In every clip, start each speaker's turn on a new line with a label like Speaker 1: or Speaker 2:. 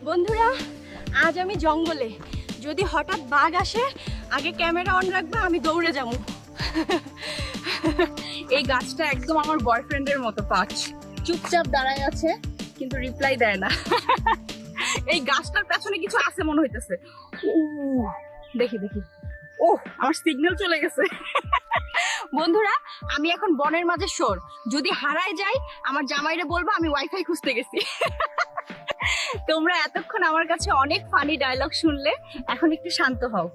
Speaker 1: বন্ধুরা, আজ আমি জঙ্গলে, যদি হঠাৎ বাঘ আসে আগে ক্যামেরা অন রাখবে, আমি দৌড়ে যাব। এই গাছটা একদম আমার বয়ফ্রেন্ডের মতো পাঁচ, চুপচাপ দাঁড়ায় আছে কিন্তু রিপ্লাই দেয় না। এই গাছটার পেছনে কিছু আছে মনে হইতেছে। দেখি দেখি, ও আমার সিগন্যাল চলে গেছে। বন্ধুরা, আমি এখন বনের মাঝে শোর, যদি হারায় যাই আমার জামাইরে বলবো আমি ওয়াইফাই খুঁজতে গেছি। তোমরা এতক্ষণ আমার কাছে অনেক ফানি ডায়লগ শুনলে, এখন একটু শান্ত হও,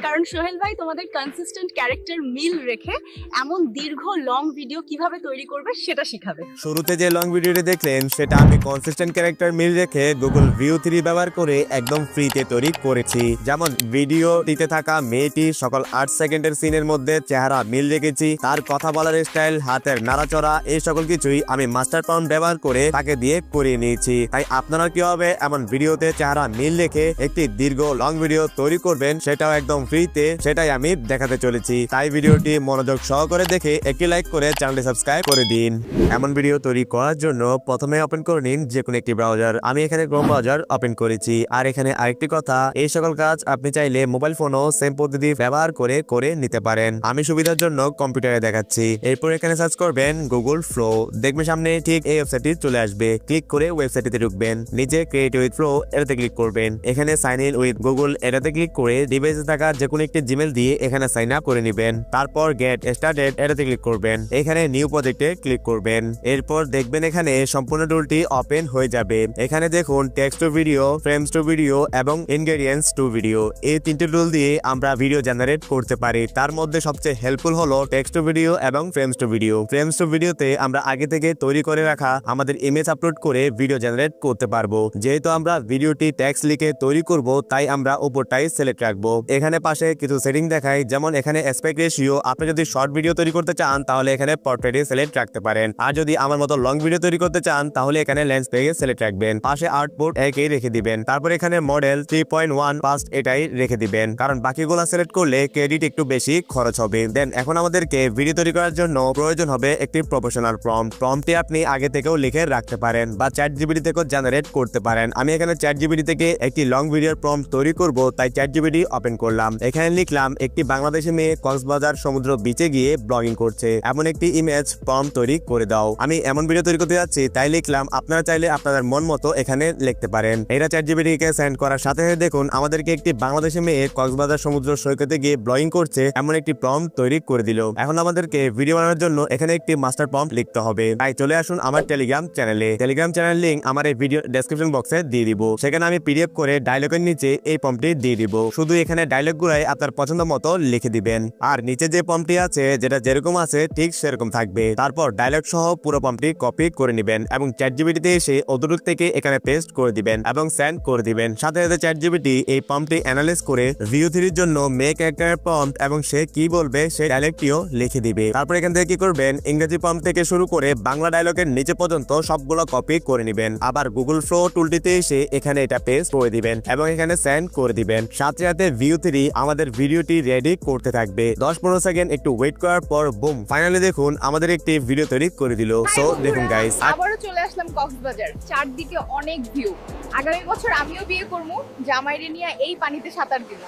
Speaker 1: কারণ সোহেল ভাই তোমাদের কনসিস্টেন্ট ক্যারেক্টার মিল রেখে এমন দীর্ঘ লং ভিডিও কিভাবে তৈরি করবে সেটা শিখাবে।
Speaker 2: শুরুতে যে লং ভিডিওটি দেখলেন সেটা আমি কনসিস্টেন্ট ক্যারেক্টার মিল রেখে গুগল ভিউ 3 ব্যবহার করে একদম ফ্রিতে তৈরি করেছি। যেমন ভিডিওটিতে থাকা মেয়েটি সকল 8 সেকেন্ডের সিনের মধ্যে চেহারা মিল রেখেছি, তার কথা বলার স্টাইল, হাতের নাড়াচড়া, এই সকল কিছুই আমি মাস্টার প্রম্পট ব্যবহার করে তাকে দিয়ে করিয়ে নিয়েছি। তাই আপনারা কি হবে এমন ভিডিওতে চেহারা মিল রেখে একটি দীর্ঘ লং ভিডিও তৈরি করবেন, সেটাও একদম ফ্রিতে, সেটাই আমি দেখাতে চলেছি। তাই ভিডিওটি মনোযোগ সহকারে দেখে একটি লাইক করে চ্যানেলটি সাবস্ক্রাইব করে দিন। এমন ভিডিও তৈরি করার জন্য প্রথমে ওপেন করে নিন যে কোনো একটি ব্রাউজার। আমি এখানে ক্রোম ব্রাউজার ওপেন করেছি। আর এখানে আরেকটি কথা, এই সকল কাজ আপনি চাইলে মোবাইল ফোনও সেম পদ্ধতি ব্যবহার করে নিতে পারেন। আমি সুবিধার জন্য কম্পিউটারে দেখাচ্ছি। এরপর এখানে সার্চ করবেন গুগল ফ্লো, দেখবেন সামনে ঠিক এই ওয়েবসাইটটি চলে আসবে। ক্লিক করে ওয়েবসাইটটিতে ঢুকবেন, নিচে ক্রিয়েট উইথ ফ্লো এটাতে ক্লিক করবেন। এখানে সাইন ইন উইথ গুগল এটাতে ক্লিক করে ডিভাইসে থাকা যে কোনো একটি জিমেল দিয়ে এখানে সাইন আপ করে নেবেন। তারপর গেট স্টার্টেড এটাতে ক্লিক করবেন, এখানে নিউ প্রজেক্টে ক্লিক করবেন। এরপর দেখবেন এখানে সম্পূর্ণ টুলটি ওপেন হয়ে যাবে। এখানে দেখুন text to video, frames to video এবং ইনগ্রেডিয়েন্টস টু ভিডিও, এই তিনটি টুল দিয়ে আমরা ভিডিও জেনারেট করতে পারি। তার মধ্যে সবচেয়ে হেল্পফুল হলো টেক্সট টু ভিডিও এবং frames to video. Frames to ভিডিওতে আমরা আগে থেকে তৈরি করে রাখা আমাদের ইমেজ আপলোড করে ভিডিও জেনারেট করতে পারবো। যেহেতু আমরা ভিডিওটি টেক্সট লিখে তৈরি করব, তাই আমরা উপরটাই সিলেক্ট রাখবো। এখানে পাশে কিছু সেটিং দেখাই, যেমন এখানে অ্যাসপেক্ট রেশিও, আপনি যদি শর্ট ভিডিও তৈরি করতে চান তাহলে এখানে পোর্ট্রেটে সিলেক্ট রাখতে পারেন। আর যদি আমার মতো লং ভিডিও তৈরি করতে চান তাহলে এখানে ল্যান্ডস্কেপে সিলেক্ট রাখবেন। পাশে আউটপুট একই রেখে দিবেন। তারপর এখানে মডেল 3.1 ফাস্ট এটাই রেখে দিবেন, কারণ বাকিগুলো সিলেক্ট করলে ক্রেডিট একটু বেশি খরচ হবে। দেন এখন আমাদেরকে ভিডিও তৈরি করার জন্য প্রয়োজন হবে একটি প্রফেশনাল প্রম্পট। প্রম্পটটি আপনি আগে থেকেও লিখে রাখতে পারেন বা চ্যাটজিপিটি থেকেও জেনারেট করতে পারেন। আমি এখানে চ্যাটজিপিটি থেকে একটি লং ভিডিওর প্রম্পট তৈরি করব, তাই চ্যাটজিপিটি ওপেন করলাম। এখানে লিখলাম একটি বাংলাদেশি মেয়ে কক্সবাজার সমুদ্র বিচে গিয়ে ব্লগিং করছে, এমন একটি ইমেজ প্রম্পট তৈরি করে দাও। আমি এমন ভিডিও তৈরি করতে যাচ্ছি তাই লিখলাম। আপনারা চাইলে আপনাদের মন মতো এখানে লিখতে পারেন। এটা চ্যাটজিপিটি কে সেন্ড করার সাথে সাথে দেখুন আমাদেরকে একটি বাংলাদেশি মেয়ে কক্সবাজার সমুদ্র সৈকতে গিয়ে ব্লগিং করছে এমন একটি প্রম্পট তৈরি করে দিল। এখন আমাদেরকে ভিডিও বানানোর জন্য এখানে একটি মাস্টার প্রম্পট লিখতে হবে। তাই চলে আসুন আমার টেলিগ্রাম চ্যানেলে। টেলিগ্রাম চ্যানেল লিংক আমার এই ভিডিও ডেসক্রিপশন বক্সে দিয়ে দিব। সেখানে আমি পিডিএফ করে ডায়লগের নিচে এই প্রম্পটটি দিয়ে দিব। শুধু এখানে ডায়লগগুলাই আপনার পছন্দ মতো লিখে দিবেন। আর নিচে যে প্রম্পটটি আছে যেটা যেরকম আছে ঠিক সেরকম থাকবে। তারপর ডায়লগ সহ পুরো প্রম্পটটি কপি করে নেবেন এবং চ্যাটজিপিটিতে এসে অতটুক থেকে এখানে পেস্ট করে দিবেন এবং সেন্ড করে দিবেন। সাথে সাথে চ্যাটজিপিটি এই প্রম্পটটি অ্যানালাইজ করে ভিউ 3 জন্য মেক ক্যারেক্টার প্রম্পট এবং সে কি বলবে সেই ডায়লগটিও লিখে দিবে। তারপর এখান থেকে কি করবেন, ইংরেজি প্রম্পট থেকে শুরু করে বাংলা ডায়লগের নিচে পর্যন্ত সবগুলো কপি করে নেবেন। আবার গুগল ফ্লো টুলটিতে এসে এখানে এটা পেস্ট করে দিবেন এবং এখানে সেন্ড করে দিবেন। সাথে সাথে ভিউ 3 আমাদের ভিডিওটি রেডি করতে থাকবে। 10-15 সেকেন্ড একটু ওয়েট করার পর বুম, ফাইনালি দেখুন আমাদের একটি ভিডিও তৈরি করে দিল। সো দেখুন গাইস,
Speaker 1: আবারও চলে আসলাম কক্সবাজার, চারদিকে অনেক ভিউ। আগামী বছর আমিও বিয়ে করব, জামাইরে নিয়ে এই পানিতে সাঁতার দিব।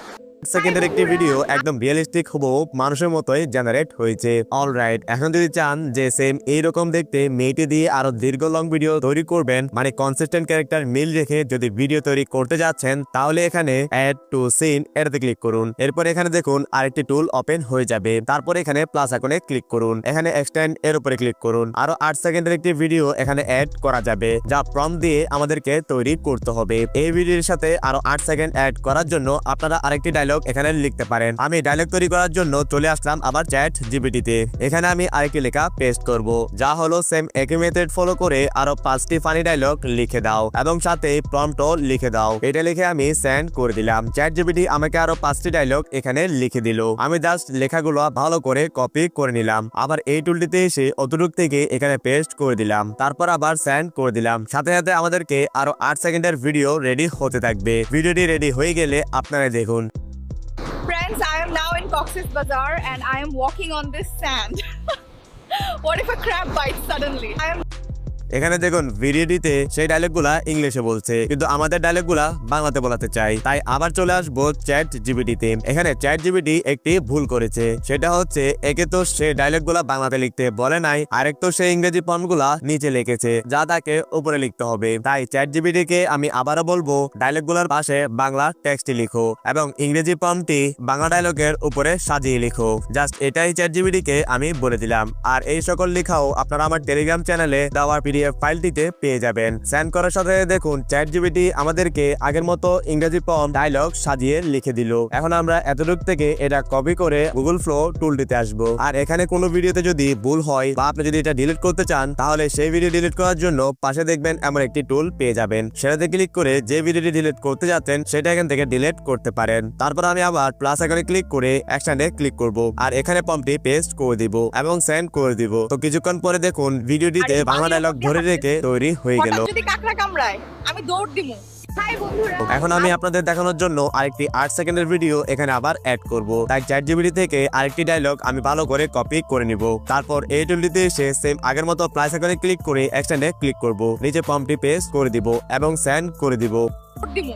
Speaker 2: সেকেন্ডের একটি ভিডিও একদম রিয়েলিস্টিক হুবহু মানুষের মতোই জেনারেট হয়েছে। অলরাইট, এখন যদি চান যে সেম এইরকম দেখতে মেয়েটি দিয়ে আরো দীর্ঘ লং ভিডিও তৈরি করবেন, মানে কনসিস্টেন্ট ক্যারেক্টার মিল রেখে যদি ভিডিও তৈরি করতে যাচ্ছেন, তাহলে এখানে অ্যাড টু সিন এটাতে ক্লিক করুন। এরপর এখানে দেখুন আরেকটি টুল ওপেন হয়ে যাবে। তারপর এখানে প্লাস আইকনে ক্লিক করুন, এখানে এক্সটেন্ড এর উপরে ক্লিক করুন। আরো 8 সেকেন্ডের একটি ভিডিও এখানে অ্যাড করা যাবে, যা প্রম্পট দিয়ে আমাদেরকে তৈরি করতে হবে। এই ভিডিওর সাথে আরো 8 সেকেন্ড অ্যাড করার জন্য আপনারা আরেকটি ডায়লগ এখানে লিখতে পারেন। আমি ডায়লগ তৈরি করার জন্য চলে আসলাম আবার চ্যাটজিপিটিতে। এখানে আমি আরেকটি লেখা পেস্ট করব, যা হলো সেম একই মেথড ফলো করে আরো 5টি ফানি ডায়লগ লিখে দাও এবং সাথে প্রম্পটও লিখে দাও। এটা লিখে আমি সেন্ড করে দিলাম। চ্যাটজিপিটি আমাকে আরো 5টি ডায়লগ এখানে লিখে দিল। আমি জাস্ট লেখাগুলো ভালো করে কপি করে নিলাম। আবার এই টুলটিতে এসে অতটুক থেকে এখানে পেস্ট করে দিলাম। তারপর আবার সেন্ড করে দিলাম। সাথে সাথে আমাদেরকে আরো 8 সেকেন্ডের ভিডিও রেডি হতে থাকবে। ভিডিওটি রেডি হয়ে গেলে আপনারা দেখুন।
Speaker 1: Friends, I am now in Cox's Bazar and I am walking on this sand. What if a crab bites suddenly?
Speaker 2: এখানে দেখুন ভিডিওটিতে সেই ডায়লগগুলা ইংলিশে বলছে, কিন্তু আমাদের ডায়লগগুলা বাংলাতে বলাতে চাই, তাই আবার চলে আসবো চ্যাট জিপিটিতে। এখানে চ্যাট জিপিটি একটি ভুল করেছে, সেটা হচ্ছে একে তো সে ডায়লগগুলা বাংলাতে লিখতে বলে নাই, আরেক তো সে ইংরেজি ফর্মগুলা নিচে লিখেছে যা তাকে উপরে লিখতে হবে। তাই চ্যাট জিপিটি কে আমি আবারও বলবো ডায়লগগুলোর পাশে বাংলা টেক্সটই লিখো এবং ইংরেজি ফর্মটি বাংলা ডায়লগের উপরে সাজিয়ে লিখো। জাস্ট এটাই চ্যাট জিপিটি কে আমি বলে দিলাম। আর এই সকল লেখাও আপনারা আমার টেলিগ্রাম চ্যানেলে দেওয়া পিডিএফ ফাইলটিতে পেয়ে যাবেন। সেন্ড করার সাথে দেখুন চ্যাট জিপিটি আমাদেরকে আগের মতো ইংরেজি ফর্ম ডায়লগ সাজিয়ে লিখে দিল। এখন আমরা এতটুকু থেকে এটা কপি করে গুগল ফ্লো টুলটিতে আসবো। আর এখানে কোনো ভিডিওতে যদি ভুল হয় বা আপনি যদি এটা ডিলিট করতে চান, তাহলে সেই ভিডিও ডিলিট করার জন্য পাশে দেখবেন এমন একটি টুল পেয়ে যাবেন। সেটাতে ক্লিক করে যে ভিডিওটি ডিলিট করতে যাচ্ছেন সেটা এখান থেকে ডিলিট করতে পারেন। তারপর আমি আবার প্লাস আইকনে ক্লিক করে অ্যাকশনে ক্লিক করব আর এখানে ফর্মটি পেস্ট করে দিব এবং সেন্ড করে দিব। তো কিছুক্ষণ পরে দেখুন ভিডিওটিতে বাংলা ডায়লগ ধরে রেখে তৈরি হয়ে গেল।
Speaker 1: যদি কাকড়া কামড়ায় আমি দৌড় দিমু। হাই বন্ধুরা,
Speaker 2: এখন আমি আপনাদের দেখানোর জন্য আরেকটি 8 সেকেন্ডের ভিডিও এখানে আবার অ্যাড করব। তাই চ্যাট জিপিটি থেকে আরেকটি ডায়লগ আমি ভালো করে কপি করে নিব। তারপর এই টুলটিতে এসে সেম আগের মতো প্লাস আইকনে ক্লিক করে অ্যাকশনে ক্লিক করব, নিচে ফর্মটি পেস্ট করে দিব এবং সেন্ড করে দিব।
Speaker 1: দৌড় দিমু।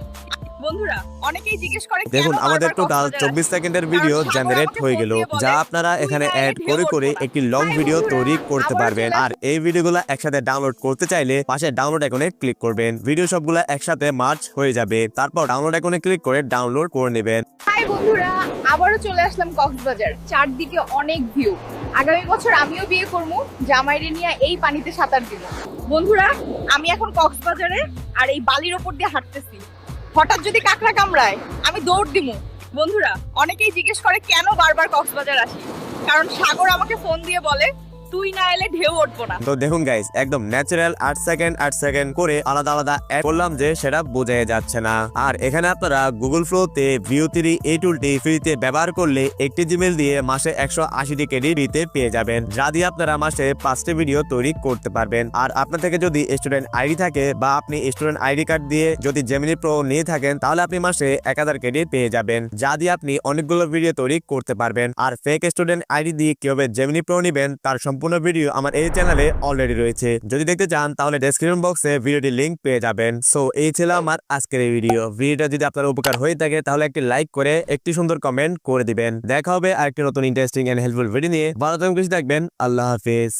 Speaker 1: বন্ধুরা অনেকেই জিজ্ঞেস করে
Speaker 2: দেখুন আমাদের টোটাল 24 সেকেন্ডের ভিডিও জেনারেট হয়ে গেল, যা আপনারা এখানে অ্যাড করে করে একটি লং ভিডিও তৈরি করতে পারবেন। আর এই ভিডিওগুলো একসাথে ডাউনলোড করতে চাইলে পাশে ডাউনলোড আইকনে ক্লিক করবেন, ভিডিও সবগুলো একসাথে মার্জ হয়ে যাবে। তারপর ডাউনলোড আইকনে ক্লিক করে ডাউনলোড করে নেবেন।
Speaker 1: হাই বন্ধুরা, আবারও চলে আসলাম কক্সবাজার। চারদিকে অনেক ভিউ। আগামী বছর আমিও বিয়ে করবো, জামাইরে নিয়ে এই পানিতে সাঁতার দিব। বন্ধুরা আমি এখন কক্সবাজারে আর এই বালির ওপর দিয়ে হাঁটতেছি। হঠাৎ যদি কাকড়া কামড়ায় আমি দৌড় দিমু। বন্ধুরা অনেকেই জিজ্ঞেস করে কেন বারবার কক্সবাজার আসি, কারণ সাগর আমাকে ফোন দিয়ে বলে তুই না এলে ঢেউ উঠবো না।
Speaker 2: তো দেখুন গাইস, একদম ন্যাচারাল 8 সেকেন্ড করে আলাদা আলাদা অ্যাড করলাম যে সেটা বোঝাই যাচ্ছে না। আর এখানে আপনারা গুগল ফ্লোতে ভিউ 3 এই টুলটি ফ্রিতে ব্যবহার করলে একটি জিমেল দিয়ে মাসে 180টি ক্রেডিট দিতে পেয়ে যাবেন, যা দিয়ে আপনারা মাসে 5টি ভিডিও তৈরি করতে পারবেন। আর আপনার থেকে যদি স্টুডেন্ট আইডি থাকে বা আপনি স্টুডেন্ট আইডি কার্ড দিয়ে যদি জেমিনি প্রো নিয়ে থাকেন, তাহলে আপনি মাসে 1000 ক্রেডিট পেয়ে যাবেন, যা দিয়ে আপনি অনেকগুলো ভিডিও তৈরি করতে পারবেন। আর ফেক স্টুডেন্ট আইডি দিয়ে কিভাবে জেমিনি প্রো নেবেন তার সম্পূর্ণ ভিডিও আমার এই চ্যানেলে অলরেডি রয়েছে, যদি দেখতে চান তাহলে ডেসক্রিপশন বক্সে ভিডিওটির লিংক পেয়ে যাবেন। সো এই ছিল আমার আজকের এই ভিডিওটা যদি আপনার উপকার হয়ে থাকে তাহলে একটি লাইক করে একটি সুন্দর কমেন্ট করে দিবেন। দেখা হবে আরেকটি নতুন ইন্টারেস্টিং এন্ড হেল্পফুল ভিডিও নিয়ে। ভালো থাকবেন, খুশি থাকবেন। আল্লাহ হাফেজ।